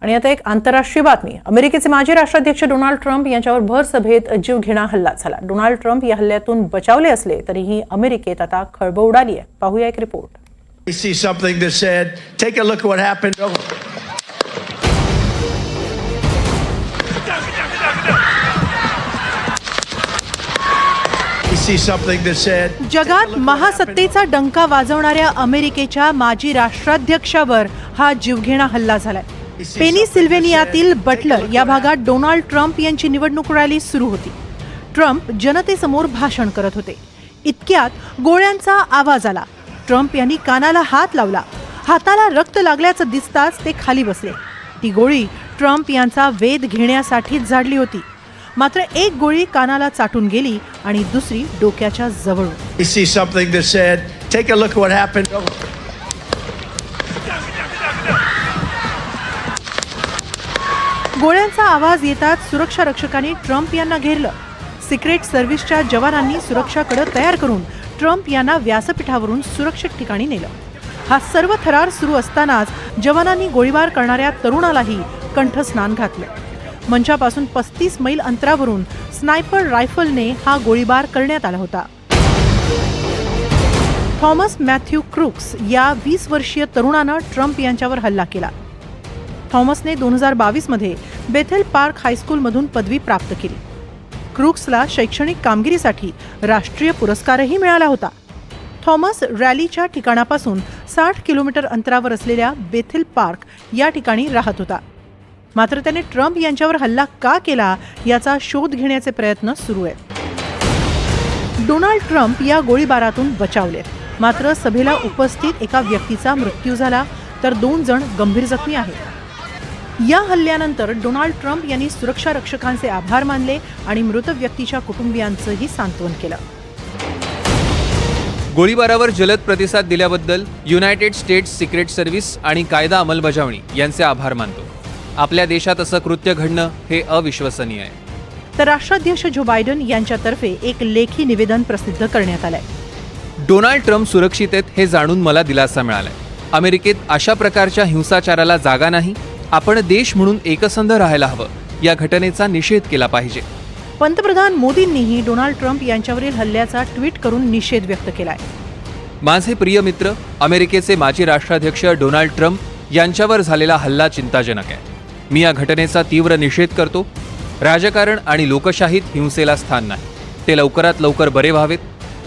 आणि आता एक आंतरराष्ट्रीय बातमी. अमेरिकेचे माजी राष्ट्राध्यक्ष डोनाल्ड ट्रम्प यांच्यावर भर सभेत जीवघेणा हल्ला झाला. डोनाल्ड ट्रम्प या हल्ल्यातून बचावले असले तरीही अमेरिकेत आता खळबळ उडाली आहे. पाहूया एक report. We see something that said, take a look at what happened. We see something that said, जगात महासत्तेचा डंका वाजवणाऱ्या अमेरिकेच्या माजी राष्ट्राध्यक्षावर हा जीवघेणा हल्ला झालाय. पेनिसिल्व्हेनियातील बटलर या भागात डोनाल्ड ट्रम्प यांची निवडणूक रॅली सुरू होती. ट्रम्प जनतेसमोर भाषण करत होते. इतक्यात गोळ्यांचा आवाज आला. ट्रम्प यांनी कानाला हात लावला. हाताला रक्त लागल्याचं दिसताच ते खाली बसले. ती गोळी ट्रम्प यांचा वेध घेण्यासाठीच झाडली होती. मात्र एक गोळी कानाला चाटून गेली आणि दुसरी डोक्याच्या जवळ. we see something that said, take a look at what happened. गोळ्यांचा आवाज येताच सुरक्षा रक्षकांनी ट्रम्प यांना घेरलं. सिक्रेट सर्व्हिसच्या जवानांनी सुरक्षाकडे तयार करून ट्रम्प यांना व्यासपीठावरून सुरक्षित ठिकाणी नेलं. हा सर्व थरार सुरू असतानाच जवानांनी गोळीबार करणाऱ्या तरुणालाही कंठस्नान घातलं. मंचापासून 35 मैल अंतरावरून स्नायपर रायफलने हा गोळीबार करण्यात आला होता. थॉमस मॅथ्यू क्रूक्स या 20 वर्षीय तरुणानं ट्रम्प यांच्यावर हल्ला केला. थॉमसने 2022 मध्ये बेथेल पार्क हायस्कूलमधून पदवी प्राप्त केली. क्रूक्सला शैक्षणिक कामगिरीसाठी राष्ट्रीय पुरस्कारही मिळाला होता. थॉमस रॅलीच्या ठिकाणापासून 60 किलोमीटर अंतरावर असलेल्या बेथेल पार्क या ठिकाणी राहत होता. मात्र त्याने ट्रम्प यांच्यावर हल्ला का केला याचा शोध घेण्याचे प्रयत्न सुरू आहेत. डोनाल्ड ट्रम्प या गोळीबारातून बचावले. मात्र सभेला उपस्थित एका व्यक्तीचा मृत्यू झाला तर 2 जण गंभीर जखमी आहेत. या हल्ल्यानंतर डोनाल्ड ट्रम्प यांनी सुरक्षा रक्षकांचे आभार मानले आणि मृत व्यक्तीच्या कुटुंबियांचंही सांत्वन केलं. गोळीबारावर जलद प्रतिसाद दिल्याबद्दल युनायटेड स्टेट्स सिक्रेट सर्व्हिस आणि कायदा अंमलबजावणी यांचे आभार मानतो. आपल्या देशात असं कृत्य घडणं हे अविश्वसनीय आहे. तर राष्ट्राध्यक्ष जो बायडन यांच्यातर्फे एक लेखी निवेदन प्रसिद्ध करण्यात आलंय. डोनाल्ड ट्रम्प सुरक्षित आहेत हे जाणून मला दिलासा मिळालाय. अमेरिकेत अशा प्रकारच्या हिंसाचाराला जागा नाही. आपण देश म्हणून एकसंध राहायला हवं. या घटनेचा निषेध केला पाहिजे. पंतप्रधान मोदींनीही डोनाल्ड ट्रम्प यांच्यावरील हल्ल्याचा ट्विट करून निषेध व्यक्त केलाय. माझे प्रिय मित्र, अमेरिकेचे माजी राष्ट्राध्यक्ष डोनाल्ड ट्रम्प यांच्यावर झालेला हल्ला चिंताजनक आहे. मी या घटनेचा तीव्र निषेध करतो. राजकारण आणि लोकशाहीत हिंसेला स्थान नाही. ते लवकरात लवकर बरे व्हावेत.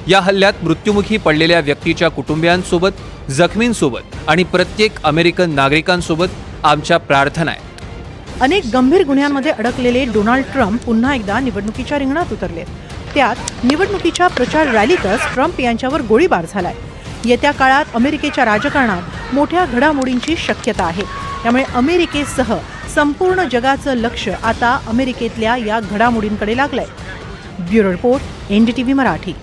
या हल्ल्यात मृत्युमुखी पडलेल्या व्यक्तीच्या कुटुंबियांसोबत, जखमींसोबत आणि प्रत्येक अमेरिकन नागरिकांसोबत आमच्या प्रार्थना आहेत. अनेक गंभीर गुन्ह्यांमध्ये अडकलेले डोनाल्ड ट्रम्प पुन्हा एकदा निवडणुकीच्या रिंगणात उतरले. त्यात निवडणुकीच्या प्रचार रॅलीतच ट्रम्प यांच्यावर गोळीबार झालाय. येत्या काळात अमेरिकेच्या राजकारणात मोठ्या घडामोडींची शक्यता आहे. त्यामुळे अमेरिकेसह संपूर्ण जगाचं लक्ष आता अमेरिकेतल्या या घडामोडींकडे लागलंय. Bureau report, NDTV Marathi.